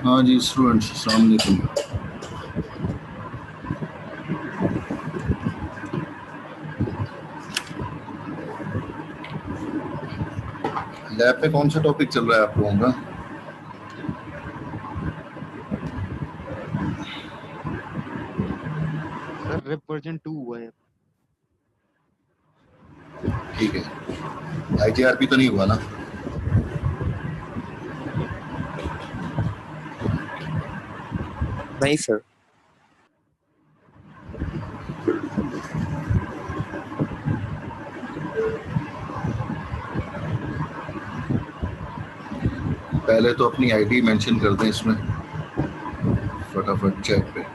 हाँ जी स्टूडेंट्स, अस्सलाम वालेकुम। लैब पे कौन सा टॉपिक चल रहा है आप लोगों का? सर रिप वर्जन 2 हुआ है। ठीक है, आईजीआरपी तो नहीं हुआ ना? नहीं सर। पहले तो अपनी आईडी मेंशन कर दें इसमें फटाफट चैट पे।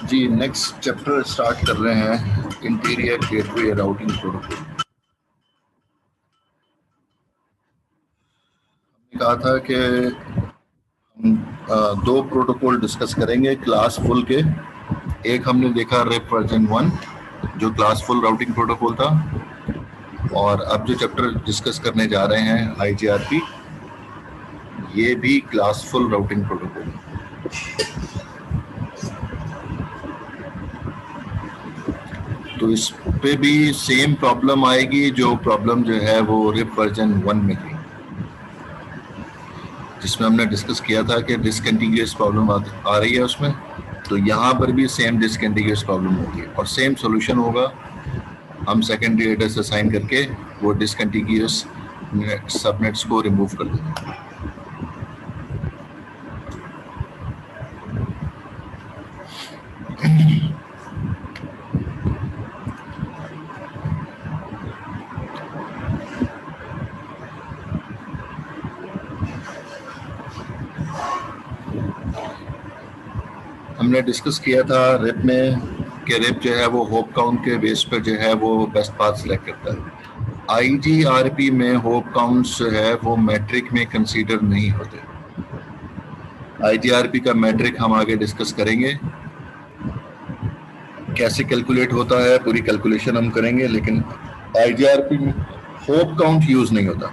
जी नेक्स्ट चैप्टर स्टार्ट कर रहे हैं, इंटीरियर गेटवे राउटिंग प्रोटोकॉल। हमने कहा था कि हम दो प्रोटोकॉल डिस्कस करेंगे क्लास फुल के। एक हमने देखा रिप वर्जन 1 जो क्लास फुल राउटिंग प्रोटोकॉल था, और अब जो चैप्टर डिस्कस करने जा रहे हैं आईजीआरपी, ये भी क्लास फुल राउटिंग प्रोटोकॉल है। तो इस पे भी सेम प्रॉब्लम आएगी जो प्रॉब्लम जो है वो रिप वर्जन 1 में थी, जिसमें हमने डिस्कस किया था कि डिसकंटिन्यूअस प्रॉब्लम आ रही है उसमें। तो यहाँ पर भी सेम डिसकंटिन्यूअस प्रॉब्लम होगी और सेम सॉल्यूशन होगा। हम सेकेंडरी एड्रेस असाइन करके वो डिसकंटिन्यूअस सबनेट्स को रिमूव कर देंगे। हमने डिस्कस किया था रिप में कि रिप जो है वो होप काउंट के बेस पर जो है वो बेस्ट पाथ सेलेक्ट करता है। आईजीआरपी में होप काउंट्स जो है वो मैट्रिक में कंसीडर नहीं होते। आईजीआरपी का मैट्रिक हम आगे डिस्कस करेंगे, कैसे कैलकुलेट होता है पूरी कैलकुलेशन हम करेंगे, लेकिन आईजीआरपी में होप काउंट यूज नहीं होता।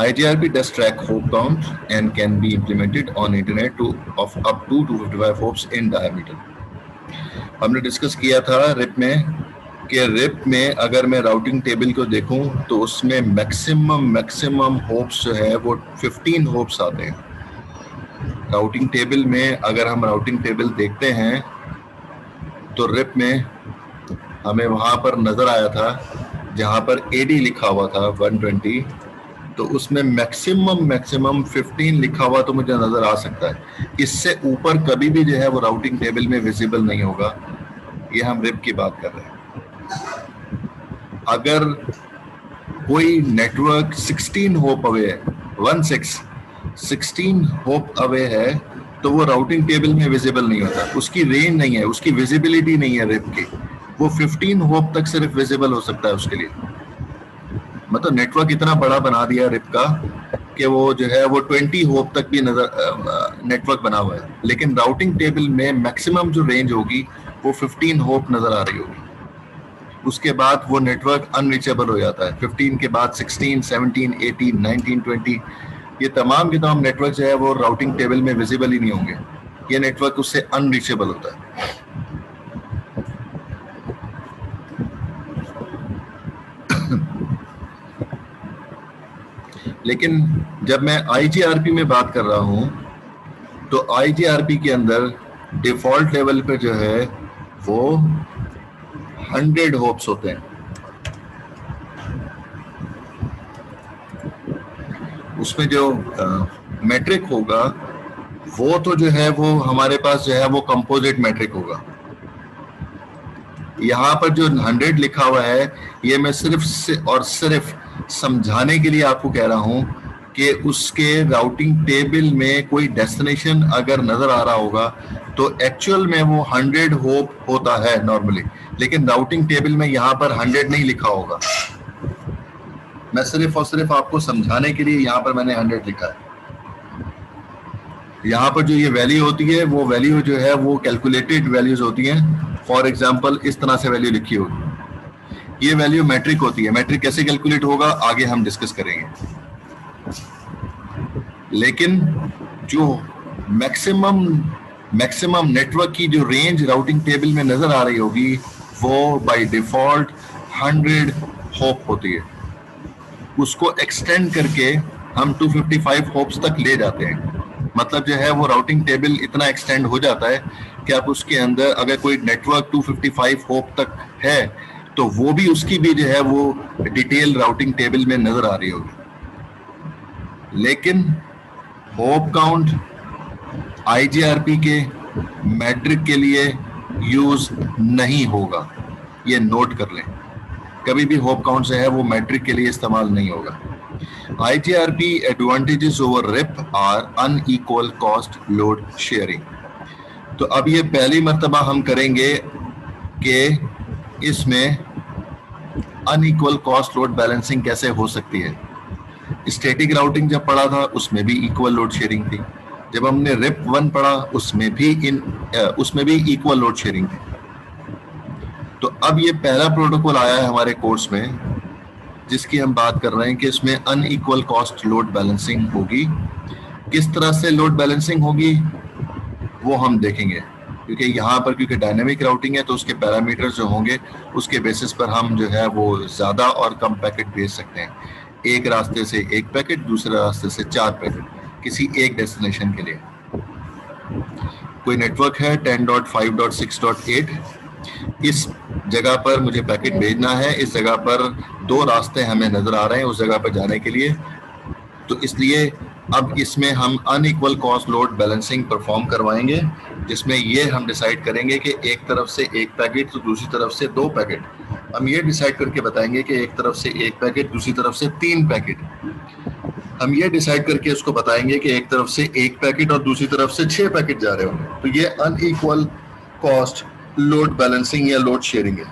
IGRP does track hope count and can be implemented on internet of up to 255 hopes in diameter. हमने डिस्कस किया था रिप में कि रिप में अगर मैं राउटिंग टेबल को देखूं तो उसमें मैक्सिमम होप्स जो है वो 15 होप्स आते हैं। राउटिंग टेबल में अगर हम राउटिंग टेबल देखते हैं तो रिप में हमें वहां पर नजर आया था जहां पर AD लिखा हुआ था 120, तो उसमें मैक्सिमम 15 लिखा हुआ तो मुझे नजर आ सकता है। इससे ऊपर कभी भी जो है वो राउटिंग टेबल में विजिबल नहीं होगा। ये हम रिप की बात कर रहे हैं। अगर कोई नेटवर्क 16 होप अवे है, 16 होप अवे है, तो वो राउटिंग टेबल में विजिबल नहीं होता। उसकी रेंज नहीं है, उसकी विजिबिलिटी नहीं है रिप की। वो 15 होप तक सिर्फ विजिबल हो सकता है उसके लिए। मतलब नेटवर्क इतना बड़ा बना दिया रिप का कि वो जो है वो 20 होप तक भी नजर नेटवर्क बना हुआ है, लेकिन राउटिंग टेबल में मैक्सिमम जो रेंज होगी वो 15 होप नजर आ रही होगी। उसके बाद वो नेटवर्क अनरीचेबल हो जाता है। 15 के बाद 16, 17, 18, 19, 20, ये तमाम के तमाम नेटवर्क जो है वो राउटिंग टेबल में विजिबल ही नहीं होंगे। ये नेटवर्क उससे अनरीचेबल होता है। लेकिन जब मैं आईजीआरपी में बात कर रहा हूं तो आईजीआरपी के अंदर डिफॉल्ट लेवल पे जो है वो 100 होप्स होते हैं। उसमें जो मैट्रिक होगा वो तो जो है वो हमारे पास जो है वो कंपोजिट मैट्रिक होगा। यहाँ पर जो 100 लिखा हुआ है ये मैं सिर्फ और सिर्फ समझाने के लिए आपको कह रहा हूँ कि उसके राउटिंग टेबल में कोई डेस्टिनेशन अगर नजर आ रहा होगा तो एक्चुअल में वो 100 होप होता है नॉर्मली, लेकिन राउटिंग टेबल में यहाँ पर 100 नहीं लिखा होगा। मैं सिर्फ और सिर्फ आपको समझाने के लिए यहाँ पर मैंने 100 लिखा है। यहाँ पर जो ये वैल्यू होती है वो वैल्यू जो है वो कैलकुलेटेड वैल्यूज होती हैं। फॉर एग्जांपल इस तरह से वैल्यू लिखी होगी, ये वैल्यू मैट्रिक होती है। मैट्रिक कैसे कैलकुलेट होगा आगे हम डिस्कस करेंगे, लेकिन जो मैक्सिमम नेटवर्क की जो रेंज राउटिंग टेबल में नजर आ रही होगी वो बाय डिफॉल्ट 100 होप होती है। उसको एक्सटेंड करके हम 255 होप्स तक ले जाते हैं। मतलब जो है वो राउटिंग टेबल इतना एक्सटेंड हो जाता है कि आप उसके अंदर अगर कोई नेटवर्क 255 होप तक है तो वो भी उसकी भी जो है वो डिटेल राउटिंग टेबल में नजर आ रही होगी। लेकिन होप काउंट IGRP के मैट्रिक के लिए यूज नहीं होगा, ये नोट कर लें। कभी भी होप काउंट से है वो मैट्रिक के लिए इस्तेमाल नहीं होगा। IGRP advantages over RIP are unequal cost load sharing। तो अब ये पहली मर्तबा हम करेंगे कि इसमें अनइक्वल कॉस्ट लोड बैलेंसिंग कैसे हो सकती है। स्टैटिक राउटिंग जब पढ़ा था उसमें भी इक्वल लोड शेयरिंग थी, जब हमने RIP 1 पढ़ा उसमें भी इक्वल लोड शेयरिंग थी। तो अब ये पहला प्रोटोकॉल आया है हमारे कोर्स में जिसकी हम बात कर रहे हैं कि इसमें अनइक्वल कॉस्ट लोड बैलेंसिंग होगी। किस तरह से लोड बैलेंसिंग होगी वो हम देखेंगे, क्योंकि यहाँ पर क्योंकि डायनेमिक राउटिंग है तो उसके पैरामीटर्स जो होंगे उसके बेसिस पर हम जो है वो ज़्यादा और कम पैकेट भेज सकते हैं। एक रास्ते से एक पैकेट, दूसरे रास्ते से 4 पैकेट किसी एक डेस्टिनेशन के लिए। कोई नेटवर्क है 10.5.6.8, इस जगह पर मुझे पैकेट भेजना है, इस जगह पर 2 रास्ते हमें नजर आ रहे हैं उस जगह पर जाने के लिए। तो इसलिए अब इसमें हम unequal cost load balancing perform करवाएंगे, जिसमें ये हम डिसाइड करेंगे कि एक तरफ से एक पैकेट तो दूसरी तरफ से 2 पैकेट। हम ये डिसाइड करके बताएंगे कि एक तरफ से एक पैकेट दूसरी तरफ से 3 पैकेट। हम ये डिसाइड करके उसको बताएंगे कि एक तरफ से एक पैकेट और दूसरी तरफ से 6 पैकेट जा रहे होंगे। तो ये अनइक्वल कॉस्ट लोड बैलेंसिंग या लोड शेयरिंग है।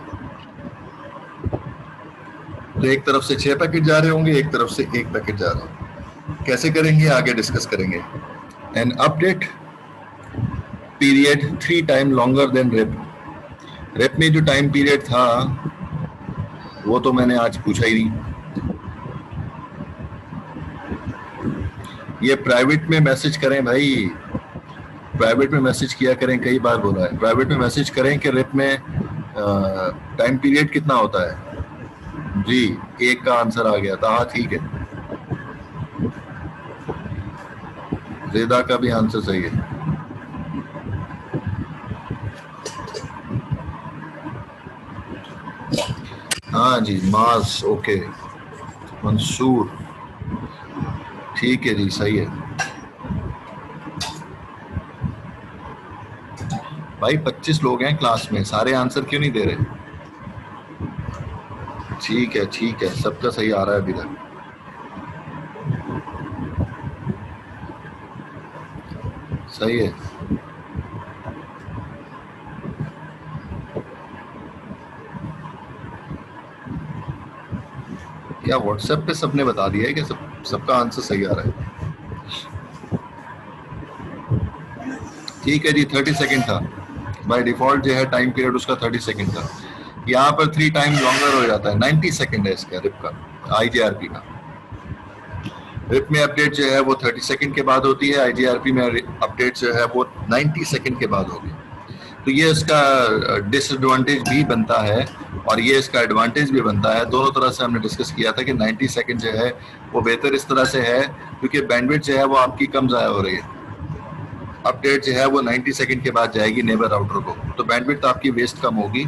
तो एक तरफ से 6 पैकेट जा रहे होंगे, एक तरफ से एक पैकेट जा रहा है। कैसे करेंगे आगे डिस्कस करेंगे। An update period 3 time longer than RIP। RIP में जो टाइम पीरियड था वो तो मैंने आज पूछा ही नहीं। ये प्राइवेट में मैसेज करें भाई, प्राइवेट में मैसेज किया करें, कई बार बोला है प्राइवेट में मैसेज करें कि RIP में टाइम पीरियड कितना होता है। जी 1 का आंसर आ गया था, हाँ ठीक है। रेदा का भी आंसर सही है। हाँ जी मास, ओके। मंसूर ठीक है जी, सही है भाई। 25 लोग हैं क्लास में, सारे आंसर क्यों नहीं दे रहे? ठीक है, सबका सही आ रहा है अभी तक। सही है। क्या व्हाट्सएप पे सबने बता दिया है कि सबका आंसर सही आ रहा है? ठीक है जी, 30 सेकंड था बाय डिफॉल्ट जो है टाइम पीरियड उसका 30 सेकंड था। यहाँ पर 3 टाइम लॉन्गर हो जाता है, 90 सेकंड है इसका RIP का, IGRP का। RIP में अपडेट जो है वो 30 सेकंड के बाद होती है, IGRP में अपडेट जो है वो 90 सेकंड के बाद होगी। तो ये इसका डिसएडवांटेज भी बनता है और ये इसका एडवांटेज भी बनता है। दोनों तरह से हमने डिस्कस किया था कि 90 सेकंड जो है वो बेहतर इस तरह से है क्योंकि बैंडविड्थ जो है वो आपकी कम ज़ाया हो रही है। अपडेट जो है वो 90 सेकंड के बाद जाएगी नेबर राउटर को, तो बैंडविड्थ आपकी वेस्ट कम होगी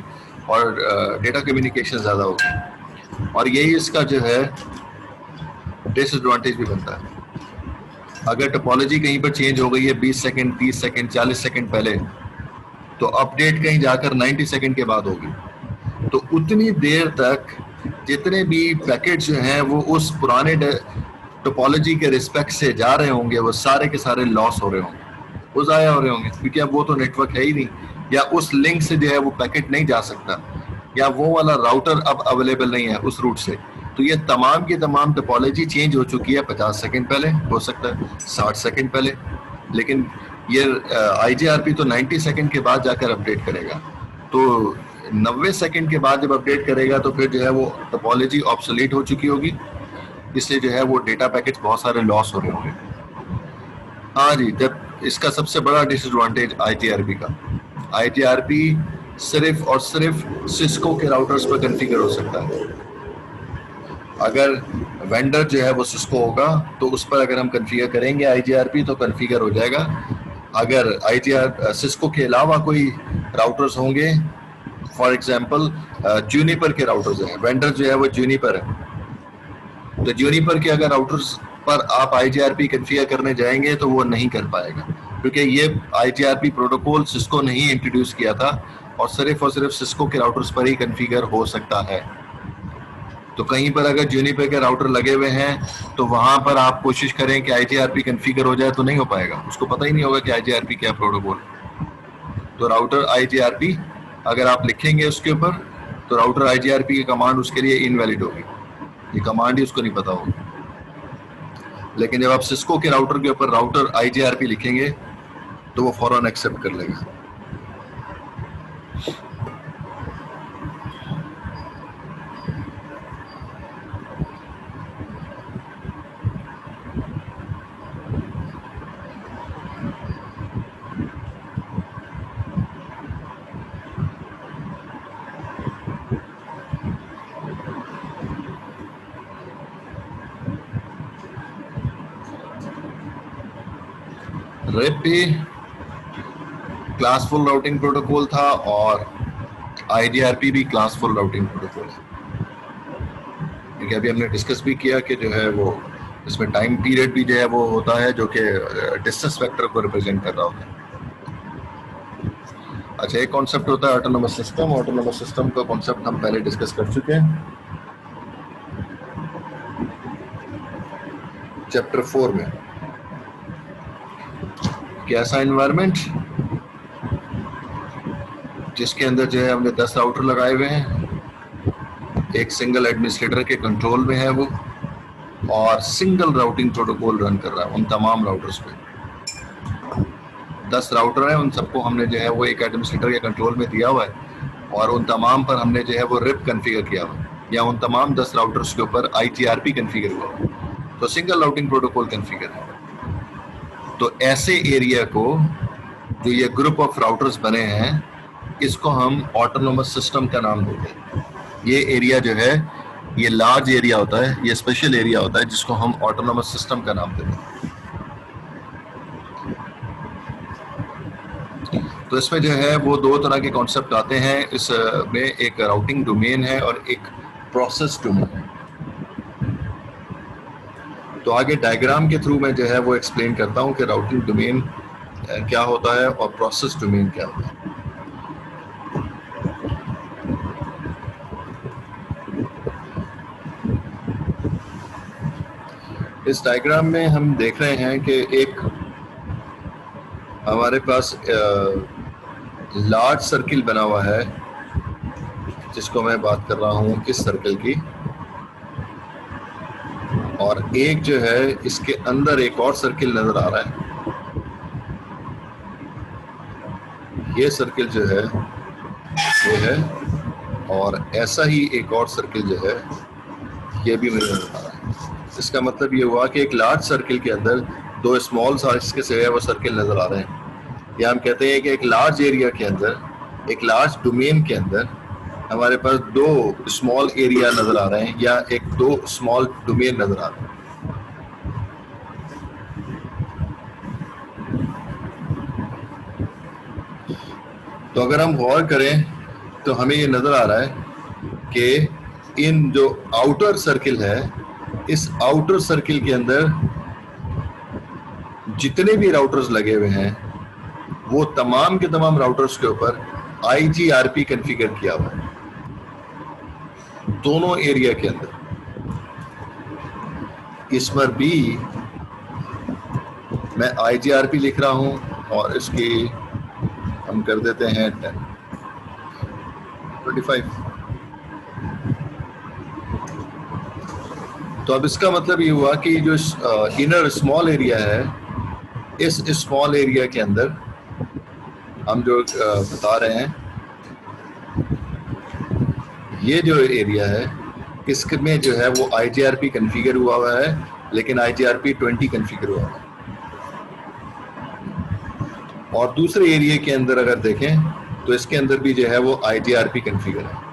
और डेटा कम्युनिकेशन ज़्यादा होगी। और यही इसका जो है डिसएडवांटेज भी बनता है। अगर टोपोलॉजी कहीं पर चेंज हो गई है 20 सेकंड, 30 सेकंड, 40 सेकंड पहले, तो अपडेट कहीं जाकर 90 सेकंड के बाद होगी। तो उतनी देर तक जितने भी पैकेट जो हैं वो उस पुराने टोपोलॉजी के रिस्पेक्ट से जा रहे होंगे, वो सारे के सारे लॉस हो रहे होंगे, वो ज़ाया हो रहे होंगे, क्योंकि अब वो तो नेटवर्क है ही नहीं, या उस लिंक से जो है वो पैकेट नहीं जा सकता, या वो वाला राउटर अब अवेलेबल नहीं है उस रूट से। तो ये तमाम की तमाम टोपोलॉजी चेंज हो चुकी है 50 सेकंड पहले, हो सकता है 60 सेकंड पहले, लेकिन ये IGRP तो 90 सेकंड के बाद जाकर अपडेट करेगा। तो 90 सेकंड के बाद जब अपडेट करेगा तो फिर जो है वो टोपोलॉजी ऑब्सोलीट हो चुकी होगी, इसलिए जो है वो डेटा पैकेट्स बहुत सारे लॉस हो रहे होंगे। हाँ जी, जब इसका सबसे बड़ा डिसएडवांटेज IGRP का, IGRP सिर्फ और सिर्फ सिस्को के राउटर्स पर कॉन्फ़िगर हो सकता है। अगर वेंडर जो है वो सिस्को होगा तो उस पर अगर हम कॉन्फ़िगर करेंगे IGRP तो कॉन्फ़िगर हो जाएगा। अगर सिस्को के अलावा कोई राउटर्स होंगे, फॉर एग्जांपल जूनिपर के राउटर्स हैं, वेंडर जो है वो जूनिपर है, तो जूनिपर के अगर राउटर्स पर आप IGRP कॉन्फ़िगर करने जाएंगे तो वो नहीं कर पाएगा, क्योंकि ये IGRP प्रोटोकॉल सिस्को ने ही इंट्रोड्यूस किया था और सिर्फ सिस्को के राउटर्स पर ही कॉन्फ़िगर हो सकता है। तो कहीं पर अगर जूनिपर के राउटर लगे हुए हैं तो वहां पर आप कोशिश करें कि IGRP कॉन्फ़िगर हो जाए तो नहीं हो पाएगा, उसको पता ही नहीं होगा कि IGRP क्या प्रोटोकॉल। तो राउटर IGRP अगर आप लिखेंगे उसके ऊपर तो राउटर IGRP की कमांड उसके लिए इनवैलिड होगी, ये कमांड ही उसको नहीं पता होगी। लेकिन जब आप सिस्को के राउटर के ऊपर राउटर IGRP लिखेंगे तो वो फौरन एक्सेप्ट कर लेगा। रेप भी क्लासफुल राउटिंग प्रोटोकॉल था और IGRP भी क्लासफुल राउटिंग प्रोटोकॉल है, क्योंकि अभी हमने डिस्कस भी किया कि जो है वो इसमें टाइम पीरियड भी जो है वो होता है जो कि डिस्टेंस वेक्टर को रिप्रेजेंट कर रहा होता है। अच्छा, एक कॉन्सेप्ट होता है ऑटोनोमस सिस्टम। ऑटोनोमस सिस्टम का कॉन्सेप्ट हम पहले डिस्कस कर चुके हैं चैप्टर 4 में। कैसा एनवायरनमेंट जिसके अंदर जो है हमने 10 राउटर लगाए हुए हैं, एक सिंगल एडमिनिस्ट्रेटर के कंट्रोल में है वो, और सिंगल राउटिंग प्रोटोकॉल रन कर रहा है उन तमाम राउटर्स पे। 10 राउटर हैं, उन सबको हमने जो है वो एक एडमिनिस्ट्रेटर के कंट्रोल में दिया हुआ है और उन तमाम पर हमने जो है वो रिप कॉन्फ़िगर किया हुआ है, या उन तमाम 10 राउटर्स के ऊपर IGRP कॉन्फ़िगर हुआ है, तो सिंगल राउटिंग प्रोटोकॉल कॉन्फ़िगर है। तो ऐसे एरिया को, जो ये ग्रुप ऑफ राउटर्स बने हैं, इसको हम ऑटोनोमस सिस्टम का नाम देते हैं। ये एरिया जो है ये लार्ज एरिया होता है, ये स्पेशल एरिया होता है जिसको हम ऑटोनोमस सिस्टम का नाम देते हैं। तो इसमें जो है वो दो तरह के कॉन्सेप्ट आते हैं इसमें, एक राउटिंग डोमेन है और एक प्रोसेस डोमेन है। तो आगे डायग्राम के थ्रू मैं जो है वो एक्सप्लेन करता हूँ कि राउटिंग डोमेन क्या होता है और प्रोसेस डोमेन क्या होता है। इस डायग्राम में हम देख रहे हैं कि एक हमारे पास लार्ज सर्किल बना हुआ है, जिसको मैं बात कर रहा हूँ इस सर्किल की, और एक जो है इसके अंदर एक और सर्किल नजर आ रहा है। ये सर्किल जो है ये है, और ऐसा ही एक और सर्किल जो है ये भी मुझे नजर आ रहा है। इसका मतलब ये हुआ कि एक लार्ज सर्किल के अंदर दो स्मॉल साइज के से वो सर्किल नजर आ रहे हैं, या हम कहते हैं कि एक लार्ज एरिया के अंदर, एक लार्ज डोमेन के अंदर हमारे पास दो स्मॉल एरिया नजर आ रहे हैं, या एक दो स्मॉल डोमेन नजर आ रहे हैं। तो अगर हम गौर करें तो हमें ये नजर आ रहा है कि इन जो आउटर सर्किल है, इस आउटर सर्किल के अंदर जितने भी राउटर्स लगे हुए हैं वो तमाम के तमाम राउटर्स के ऊपर IGRP कॉन्फ़िगर किया हुआ है। दोनों एरिया के अंदर, इस पर भी मैं IGRP लिख रहा हूं और इसकी हम कर देते हैं 25। तो अब इसका मतलब ये हुआ कि जो इनर स्मॉल एरिया है, इस स्मॉल एरिया के अंदर हम जो बता रहे हैं, ये जो एरिया है इसमें जो है वो IGRP कन्फिगर हुआ है, लेकिन IGRP 20 कन्फिगर हुआ है। और दूसरे एरिया के अंदर अगर देखें तो इसके अंदर भी जो है वो IGRP कन्फिगर है।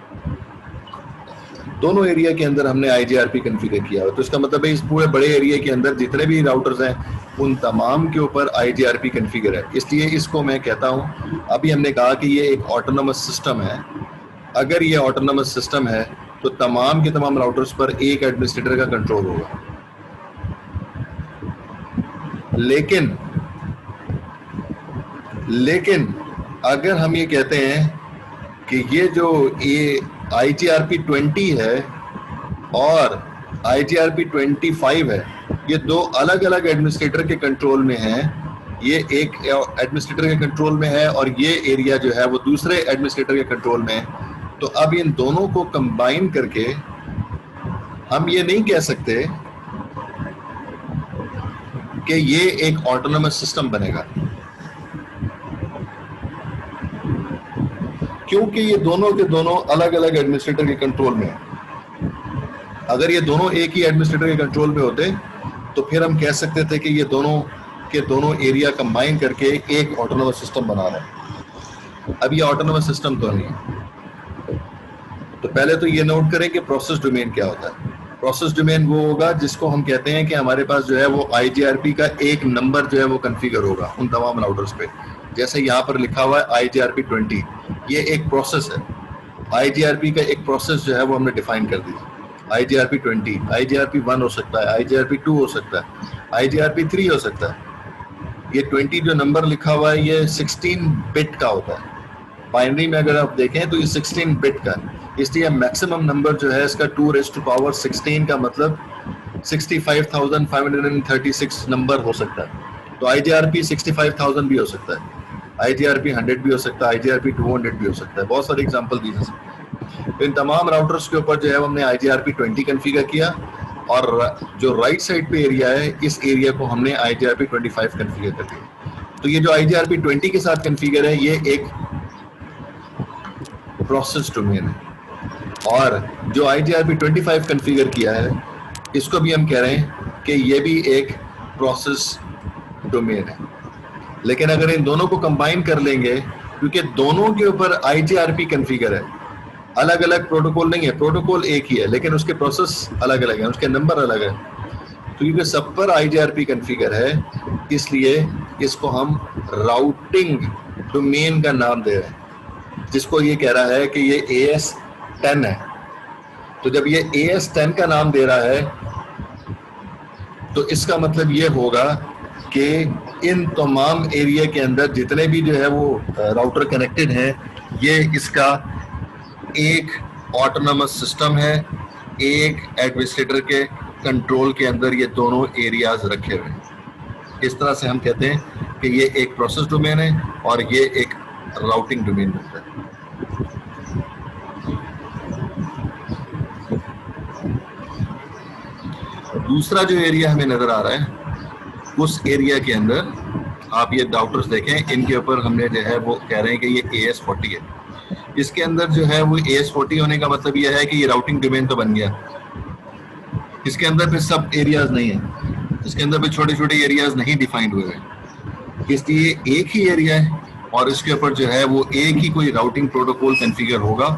दोनों एरिया के अंदर हमने IGRP कन्फिगर किया हुआ, तो इसका मतलब है इस पूरे बड़े एरिया के अंदर जितने भी राउटर्स हैं उन तमाम के ऊपर IGRP कन्फिगर है। इसलिए इसको मैं कहता हूं, अभी हमने कहा कि ये एक ऑटोनोमस सिस्टम है। अगर ये ऑटोनोमस सिस्टम है तो तमाम के तमाम राउटर्स पर एक एडमिनिस्ट्रेटर का कंट्रोल होगा। लेकिन अगर हम ये कहते हैं कि ये जो ये IGRP 20 है और IGRP 25 है, ये दो अलग अलग एडमिनिस्ट्रेटर के कंट्रोल में है, ये एक एडमिनिस्ट्रेटर के कंट्रोल में है और ये एरिया जो है वो दूसरे एडमिनिस्ट्रेटर के कंट्रोल में है, तो अब इन दोनों को कंबाइन करके हम ये नहीं कह सकते कि ये एक ऑटोनोमस सिस्टम बनेगा, क्योंकि ये दोनों के दोनों अलग अलग एडमिनिस्ट्रेटर के कंट्रोल में है। अगर ये दोनों एक ही एडमिनिस्ट्रेटर के कंट्रोल में होते तो फिर हम कह सकते थे कि ये दोनों के दोनों एरिया कंबाइन करके एक ऑटोनोमस सिस्टम बना रहे हैं। अब ये ऑटोनोमस सिस्टम तो नहीं है। तो पहले तो ये नोट करें कि प्रोसेस डोमेन क्या होता है। प्रोसेस डोमेन वो होगा जिसको हम कहते हैं कि हमारे पास जो है वो IGRP का एक नंबर जो है वो कन्फिगर होगा उन तमाम राउटर्स पे। जैसे यहाँ पर लिखा हुआ है IGRP 20, ये एक प्रोसेस है। IGRP का एक प्रोसेस जो है वो हमने डिफाइन कर दी। IGRP 20, IGRP 1 हो सकता है, IGRP 2 हो सकता है, IGRP 3 हो सकता है। ये 20 जो नंबर लिखा हुआ है ये 16 बिट का होता है। बाइनरी में अगर आप देखें तो ये 16 बिट का है, इसलिए मैक्सिमम नंबर जो है इसका 2⁻16 का मतलब 65,536 नंबर हो सकता है। तो IGRP 65,000 भी हो सकता है, IGRP 100 भी हो सकता है, IGRP 200 भी हो सकता है। बहुत सारे एग्जांपल दी जा सकते हैं। इन तमाम राउटर्स के ऊपर जो है हमने IGRP 20 कन्फिगर किया और जो राइट साइड पे एरिया है इस एरिया को हमने IGRP 25 कन्फिगर कर दिया। तो ये जो IGRP 20 के साथ कन्फिगर है ये एक प्रोसेस डोमेन है, और जो IGRP 25 कन्फिगर किया है इसको भी हम कह रहे हैं कि ये भी एक प्रोसेस डोमेन है। लेकिन अगर इन दोनों को कंबाइन कर लेंगे, क्योंकि दोनों के ऊपर IGRP कन्फिगर है, अलग अलग प्रोटोकॉल नहीं है, प्रोटोकॉल एक ही है लेकिन उसके प्रोसेस अलग अलग है, उसके नंबर अलग है। तो क्योंकि सब पर IGRP कन्फिगर है इसलिए इसको हम राउटिंग डोमेन का नाम दे रहे हैं, जिसको ये कह रहा है कि ये AS10 है। तो जब ये AS10 का नाम दे रहा है तो इसका मतलब ये होगा कि इन तमाम एरिया के अंदर जितने भी जो है वो राउटर कनेक्टेड हैं, ये इसका एक ऑटोनोमस सिस्टम है, एक एडमिनिस्ट्रेटर के कंट्रोल के अंदर ये दोनों एरियाज रखे हुए हैं। इस तरह से हम कहते हैं कि ये एक प्रोसेस डोमेन है और ये एक राउटिंग डोमेन होता है। दूसरा जो एरिया हमें नजर आ रहा है, उस एरिया के अंदर आप ये राउटर्स देखें, इनके ऊपर हमने जो है वो कह रहे हैं कि ये AS40 है। इसके अंदर जो है वो AS40 होने का मतलब ये है कि ये राउटिंग डोमेन तो बन गया। इसके अंदर फिर सब एरियाज नहीं है, इसके अंदर भी छोटे छोटे एरियाज नहीं डिफाइंड हुए हैं, इसलिए एक ही एरिया है और इसके ऊपर जो है वो एक ही कोई राउटिंग प्रोटोकॉल कॉन्फ़िगर होगा।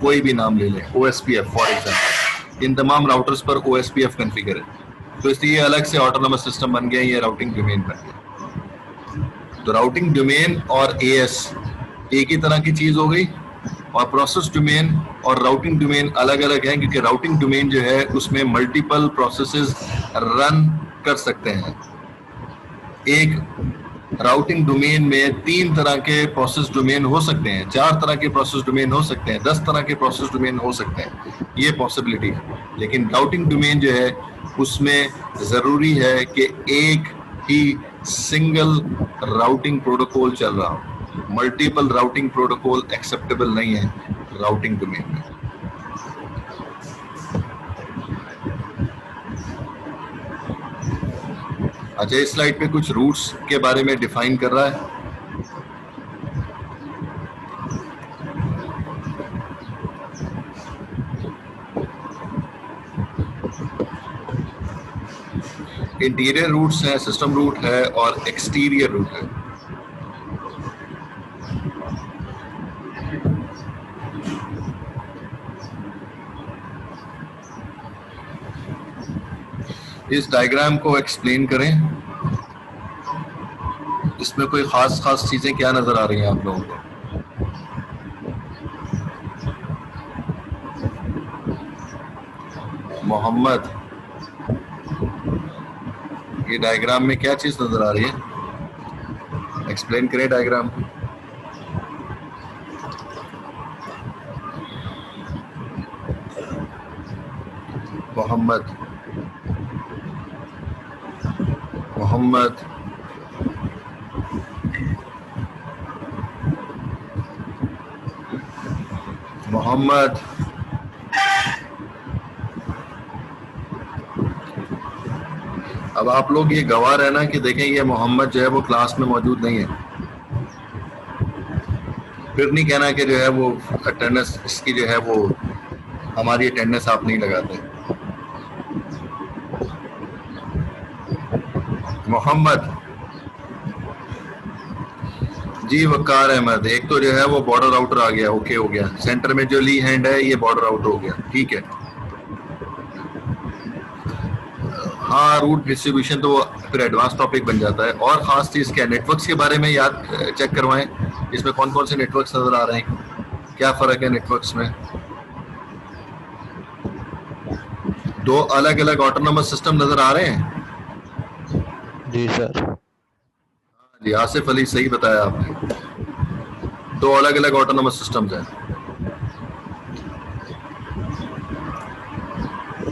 कोई भी नाम ले लें, OSPF फॉर एग्जांपल, इन तमाम राउटर्स पर OSPF कॉन्फ़िगर है, तो इसलिए अलग से ऑटोनोमस सिस्टम बन गया, ये राउटिंग डोमेन बन गया। तो राउटिंग डोमेन और AS एक ही तरह की चीज हो गई, और प्रोसेस डोमेन और राउटिंग डोमेन अलग अलग हैं, क्योंकि राउटिंग डोमेन जो है उसमें मल्टीपल प्रोसेसेस रन कर सकते हैं। एक राउटिंग डोमेन में 3 तरह के प्रोसेस डोमेन हो सकते हैं, 4 तरह के प्रोसेस डोमेन हो सकते हैं, 10 तरह के प्रोसेस डोमेन हो सकते हैं, ये पॉसिबिलिटी है। लेकिन राउटिंग डोमेन जो है उसमें जरूरी है कि एक ही सिंगल राउटिंग प्रोटोकॉल चल रहा हो। मल्टीपल राउटिंग प्रोटोकॉल एक्सेप्टेबल नहीं है राउटिंग डोमेन में। अच्छा, इस स्लाइड पे कुछ रूट्स के बारे में डिफाइन कर रहा है। इंटीरियर रूट्स है, सिस्टम रूट है और एक्सटीरियर रूट है। इस डायग्राम को एक्सप्लेन करें, इसमें कोई खास चीजें क्या नजर आ रही हैं आप लोगों को? मोहम्मद, ये डायग्राम में क्या चीज नजर आ रही है? एक्सप्लेन करें डायग्राम। मोहम्मद, मोहम्मद, मोहम्मद, अब आप लोग ये गवाह रहना कि देखें ये मोहम्मद जो है वो क्लास में मौजूद नहीं है। फिर नहीं कहना कि जो है वो अटेंडेंस इसकी जो है वो हमारी अटेंडेंस आप नहीं लगाते। मोहम्मद जी, वकार अहमद, एक तो जो है वो बॉर्डर आउटर आ गया, ओके हो गया। सेंटर में जो ली हैंड है ये बॉर्डर आउट हो गया, ठीक है। हाँ, रूट डिस्ट्रीब्यूशन तो फिर एडवांस टॉपिक बन जाता है। और खास चीज क्या, नेटवर्क्स के बारे में याद चेक करवाएं, इसमें कौन कौन से नेटवर्क्स नजर आ रहे हैं, क्या फर्क है नेटवर्क्स में। 2 अलग अलग ऑटोनोमस सिस्टम नजर आ रहे हैं। जी सर। जी, आसिफ अली, सही बताया आपने, 2 अलग अलग ऑटोनोमस सिस्टम्स हैं।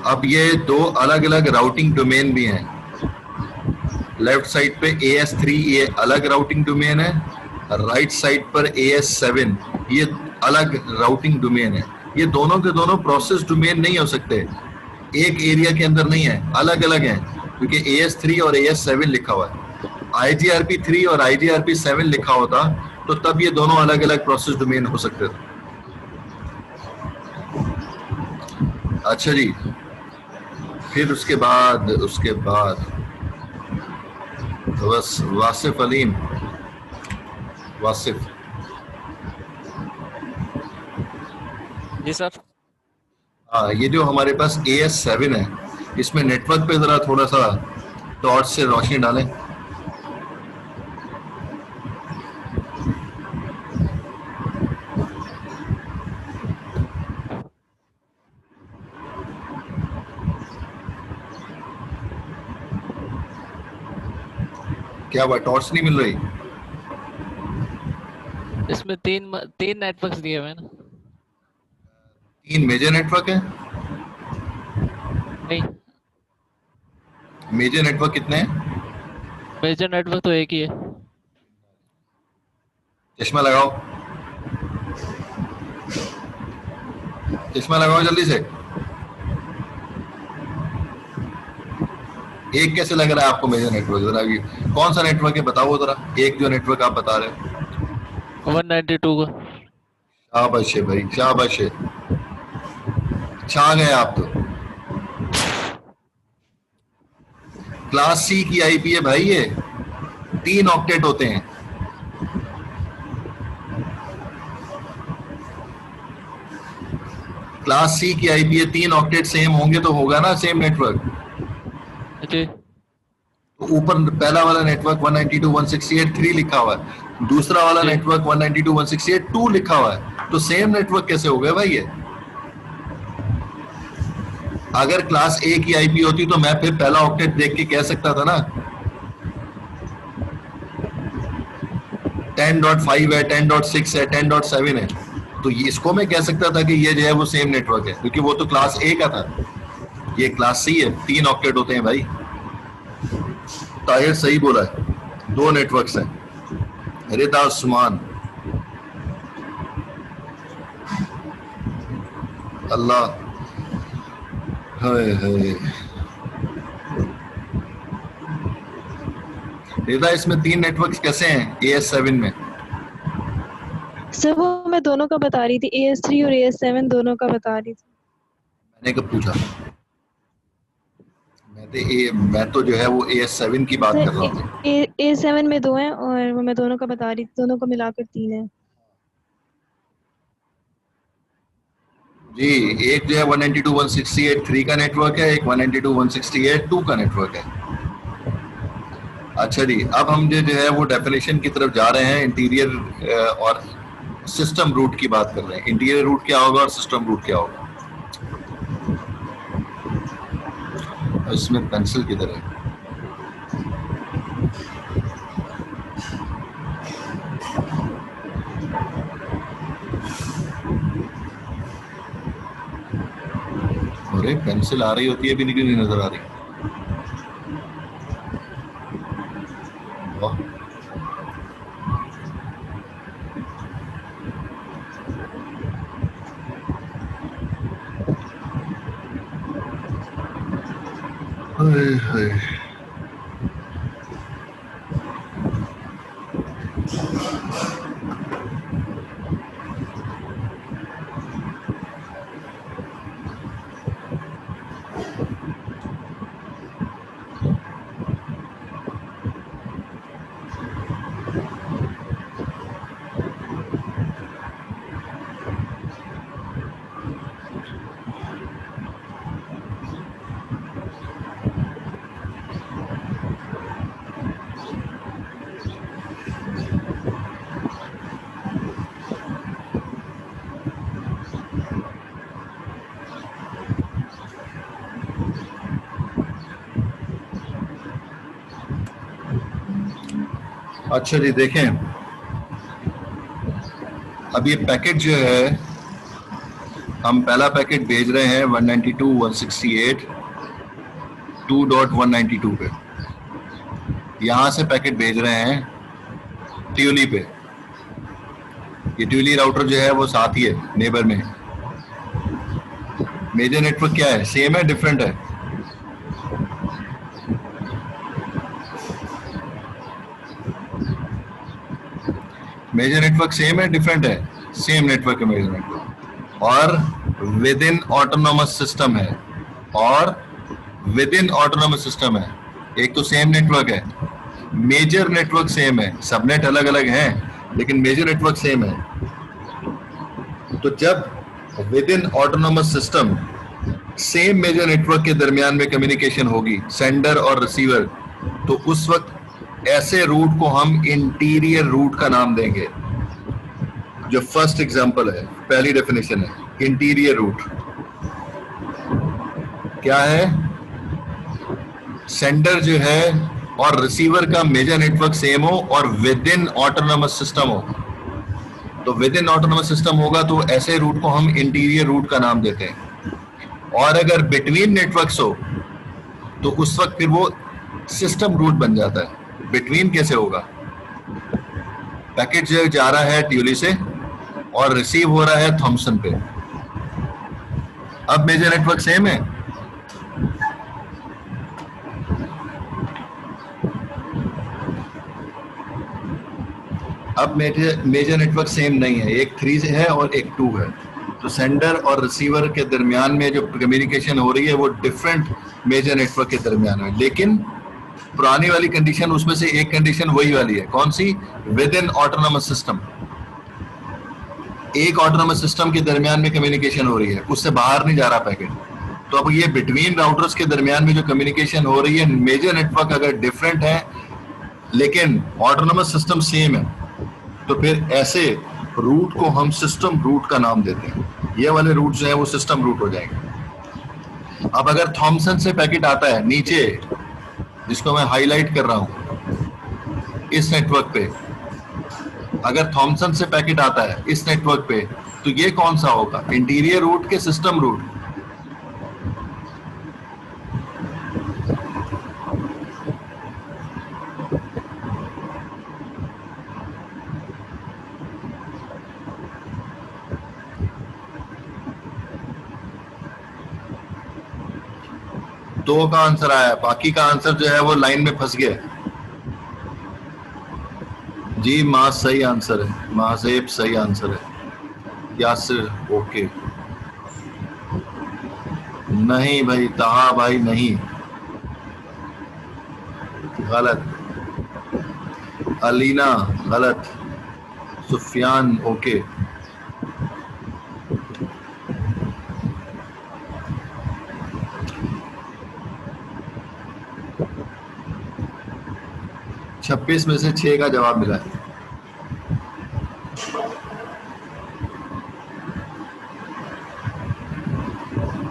अब ये 2 अलग अलग राउटिंग डोमेन भी हैं। लेफ्ट साइड पे AS3 ये अलग राउटिंग डोमेन है, राइट साइड पर AS7 ये अलग राउटिंग डोमेन है। ये दोनों के दोनों प्रोसेस डोमेन नहीं हो सकते, एक एरिया के अंदर नहीं है, अलग अलग हैं, क्योंकि AS3 और AS7 लिखा हुआ है। IGRP3 और IGRP7 लिखा होता तो तब ये दोनों अलग अलग प्रोसेस डोमेन हो सकते थे। अच्छा जी, फिर उसके बाद बस वासिफ अलीम, वासिफ जी सर। हाँ, ये जो हमारे पास AS7 है इसमें नेटवर्क पे जरा थोड़ा सा टॉर्च से रोशनी डालें। क्या हुआ, टॉर्च नहीं मिल रही? इसमें तीन नेटवर्क्स दिए हुए हैं ना। 3 मेजर नेटवर्क है। नहीं, मेजर नेटवर्क कितने हैं? मेजर नेटवर्क तो एक ही है। चश्मा लगाओ, चश्मा लगाओ जल्दी से। एक कैसे लग रहा है आपको मेजर नेटवर्क? जरा ये कौन सा नेटवर्क है बताओ जरा, एक जो नेटवर्क आप बता रहे हो। 192 का। शाबाश है भाई, शाबाश है, छा गए आप तो। क्लास C की IP है भाई ये, 3 ऑक्टेट होते हैं। क्लास C की IP है, 3 ऑक्टेट सेम होंगे तो होगा ना सेम नेटवर्क। जी। ऊपर पहला वाला नेटवर्क 192.168.3 लिखा हुआ है, दूसरा वाला नेटवर्क 192.168.2 लिखा हुआ है, तो सेम नेटवर्क कैसे हो गए भाई ये? अगर क्लास A की IP होती तो मैं फिर पहला ऑक्टेट देख के कह सकता था ना। 10.5 है, 10.6 है, 10.7 है, तो इसको मैं कह सकता था कि ये जो है वो सेम नेटवर्क है, क्योंकि वो तो क्लास ए का था, ये क्लास सी है, 3 ऑक्टेट होते हैं भाई। ताहिर सही बोला है, 2 नेटवर्क्स हैं। रिदा उस्मान, अल्लाह, हाय हाय। रिदा, इसमें 3 नेटवर्क्स कैसे हैं AS7 में? सर वो मैं दोनों का बता रही थी, AS3 और AS7 दोनों का बता रही थी। मैंने कब पूछा? मैं तो जो है वो AS7 की बात कर रहा हूँ। A7 में 2 हैं और वो मैं दोनों का बता रही थी, दोनों को मिलाकर 3 है। जी, एक जो है 192.168.3 का नेटवर्क है, एक 192.168.2 का नेटवर्क है। अच्छा जी, अब हम जो है वो डेफिनेशन की तरफ जा रहे हैं। इंटीरियर और सिस्टम रूट की बात कर रहे हैं। इंटीरियर रूट क्या होगा और सिस्टम रूट क्या होगा? इसमें पेंसिल किधर है? अरे पेंसिल आ रही होती है, भी नहीं नजर आ रही। वाह, हाय हाय। अच्छा जी, देखें, अब ये पैकेट जो है, हम पहला पैकेट भेज रहे हैं 192.168.2.192 पे। यहाँ से पैकेट भेज रहे हैं ट्यूली पे। ये ट्यूली राउटर जो है वो साथ ही है, नेबर में। मेजर नेटवर्क क्या है, सेम है डिफरेंट है? मेजर नेटवर्क सेम है डिफरेंट है? सेम नेटवर्क है मेजर नेटवर्क। और विद इन ऑटोनोमस सिस्टम है, और विद इन ऑटोनोमस सिस्टम है। एक तो सेम नेटवर्क है, मेजर नेटवर्क सेम है, सबनेट अलग अलग हैं लेकिन मेजर नेटवर्क सेम है। तो जब with in autonomous system same major network के दरमियान में कम्युनिकेशन होगी, सेंडर और रिसीवर, तो उस वक्त ऐसे रूट को हम इंटीरियर रूट का नाम देंगे। जो फर्स्ट एग्जांपल है, पहली डेफिनेशन है, इंटीरियर रूट क्या है? सेंडर जो है और रिसीवर का मेजर नेटवर्क सेम हो और विद इन ऑटोनोमस सिस्टम हो। तो विद इन ऑटोनोमस सिस्टम होगा तो ऐसे रूट को हम इंटीरियर रूट का नाम देते हैं। और अगर बिटवीन नेटवर्क्स हो तो उस वक्त फिर वो सिस्टम रूट बन जाता है। बिटवीन कैसे होगा? पैकेट जो जा रहा है ट्यूली से और रिसीव हो रहा है थॉमसन पे। अब मेजर नेटवर्क सेम है? अब मेजर नेटवर्क सेम नहीं है, एक 3 है और एक 2 है। तो सेंडर और रिसीवर के दरमियान में जो कम्युनिकेशन हो रही है वो डिफरेंट मेजर नेटवर्क के दरमियान है। लेकिन पुरानी वाली कंडीशन, उसमें से एक कंडीशन वही वाली है। कौन सी? With in autonomous system. एक ऑटोनोमस सिस्टम के दरमियान में कम्युनिकेशन हो रही है, उससे बाहर नहीं जा रहा पैकेट। तो अब ये बिटवीन राउटर्स के दरमियान में जो कम्युनिकेशन हो रही है, मेजर नेटवर्क अगर डिफरेंट है लेकिन ऑटोनोमस सिस्टम सेम है, तो फिर ऐसे रूट को हम सिस्टम रूट का नाम देते हैं। ये वाले रूट जो है वो सिस्टम रूट हो जाएंगे। अब अगर थॉमसन से पैकेट आता है नीचे, जिसको मैं हाईलाइट कर रहा हूं इस नेटवर्क पे, अगर थॉमसन से पैकेट आता है इस नेटवर्क पे, तो ये कौन सा होगा, इंटीरियर रूट के सिस्टम रूट? दो का आंसर आया, बाकी का आंसर जो है वो लाइन में फंस गया। जी मां सही आंसर है, महाजेब सही आंसर है। यासिर ओके, नहीं भाई तहा भाई नहीं, गलत। अलीना गलत, सुफियान ओके। छब्बीस में से 6 का जवाब मिला है।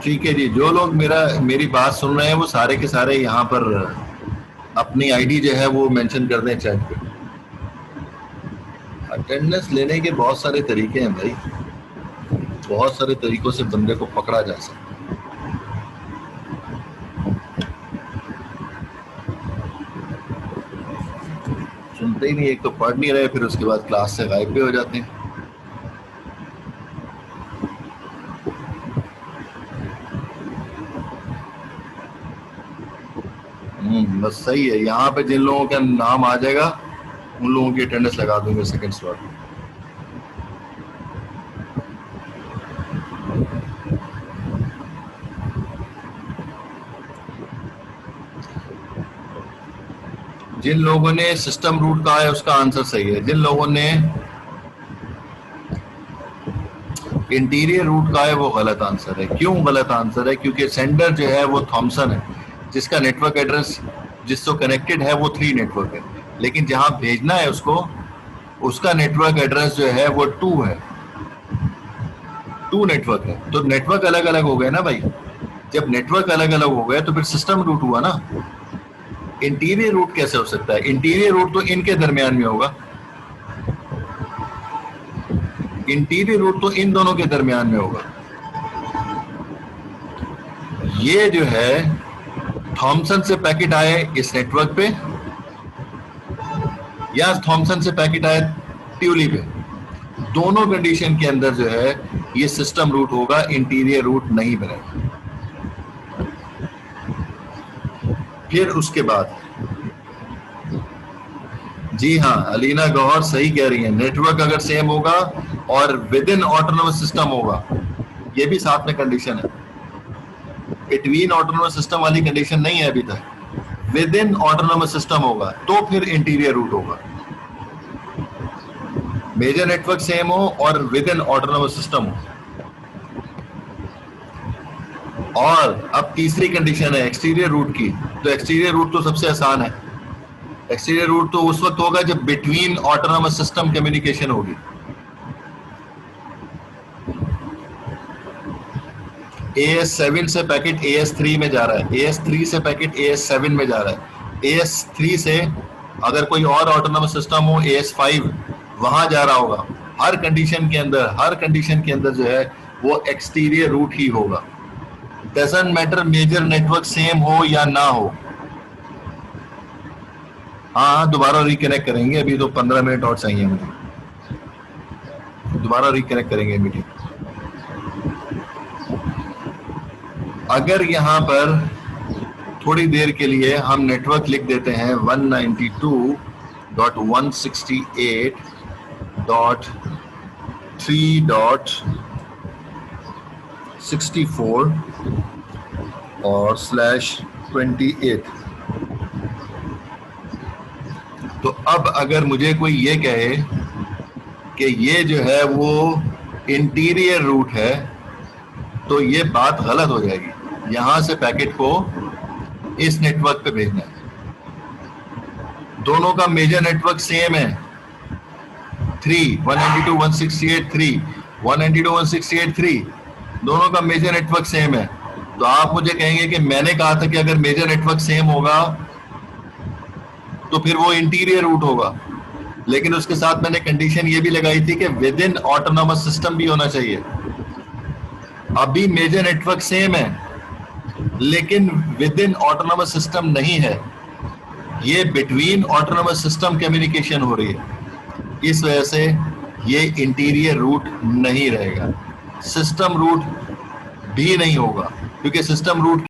ठीक है जी, जो लोग मेरी बात सुन रहे हैं वो सारे के सारे यहाँ पर अपनी आईडी जो है वो मेंशन कर दें चैट पे। अटेंडेंस लेने के बहुत सारे तरीके हैं भाई, बहुत सारे तरीकों से बंदे को पकड़ा जा सकता है। सुनते ही नहीं, एक तो पढ़ नहीं रहे, फिर उसके बाद क्लास से गायब भी हो जाते हैं। बस सही है, यहाँ पे जिन लोगों का नाम आ जाएगा उन लोगों की अटेंडेंस लगा दूंगे सेकंड स्लॉट में। जिन लोगों ने सिस्टम रूट कहा है उसका आंसर सही है। जिन लोगों ने इंटीरियर रूट कहा है वो गलत आंसर है। क्यों गलत आंसर है? क्योंकि सेंडर जो है वो थॉमसन है, जिसका नेटवर्क एड्रेस जिससे कनेक्टेड है वो 3 नेटवर्क है, लेकिन जहां भेजना है उसको, उसका नेटवर्क एड्रेस जो है वो 2 है, 2 नेटवर्क है। तो नेटवर्क अलग अलग हो गए ना भाई। जब नेटवर्क अलग अलग हो गए तो फिर सिस्टम रूट हुआ ना। इंटीरियर रूट कैसे हो सकता है? इंटीरियर रूट तो इनके दरमियान में होगा, इंटीरियर रूट तो इन दोनों के दरमियान में होगा। ये जो है थॉमसन से पैकेट आए इस नेटवर्क पे, या थॉमसन से पैकेट आए ट्यूली पे, दोनों कंडीशन के अंदर जो है ये सिस्टम रूट होगा, इंटीरियर रूट नहीं बनेगा। फिर उसके बाद जी हाँ, अलीना गौहर सही कह रही है, नेटवर्क अगर सेम होगा और विद इन ऑटोनोमस सिस्टम होगा, ये भी साथ में कंडीशन है। बिटवीन ऑटोनोमस सिस्टम वाली कंडीशन नहीं है अभी तक, विद इन ऑटोनोमस सिस्टम होगा तो फिर इंटीरियर रूट होगा। मेजर नेटवर्क सेम हो और विद इन ऑटोनोमस सिस्टम हो। और अब तीसरी कंडीशन है एक्सटीरियर रूट की, तो एक्सटीरियर रूट तो सबसे आसान है। एक्सटीरियर रूट तो उस वक्त होगा जब बिटवीन ऑटोनोमस सिस्टम कम्युनिकेशन होगी। AS7 से पैकेट AS3 में जा रहा है, AS3 से पैकेट AS7 में जा रहा है, AS3 से अगर कोई और ऑटोनोमस सिस्टम हो AS5 वहां जा रहा होगा। हर कंडीशन के अंदर जो है वो एक्सटीरियर रूट ही होगा। Doesn't matter major network same हो या ना हो। हाँ, दोबारा रिकनेक्ट करेंगे, अभी तो 15 मिनट और चाहिए मुझे, दोबारा रिकनेक्ट करेंगे मीटिंग। अगर यहाँ पर थोड़ी देर के लिए हम नेटवर्क लिख देते हैं 192.168.3.64 और /28, तो अब अगर मुझे कोई ये कहे कि ये जो है वो इंटीरियर रूट है, तो ये बात गलत हो जाएगी। यहां से पैकेट को इस नेटवर्क पे भेजना है। दोनों का मेजर नेटवर्क सेम है, 192.168.3, 192.168.3, दोनों का मेजर नेटवर्क सेम है। तो आप मुझे कहेंगे कि मैंने कहा था कि अगर मेजर नेटवर्क सेम होगा तो फिर वो इंटीरियर रूट होगा। लेकिन उसके साथ मैंने कंडीशन ये भी लगाई थी कि विद इन ऑटोनॉमस सिस्टम भी होना चाहिए। अभी मेजर नेटवर्क सेम है लेकिन विद इन ऑटोनॉमस सिस्टम नहीं है, ये बिटवीन ऑटोनॉमस सिस्टम कम्युनिकेशन हो रही है। इस वजह से ये इंटीरियर रूट नहीं रहेगा, सिस्टम रूट भी नहीं होगा, क्योंकि सिस्टम रूट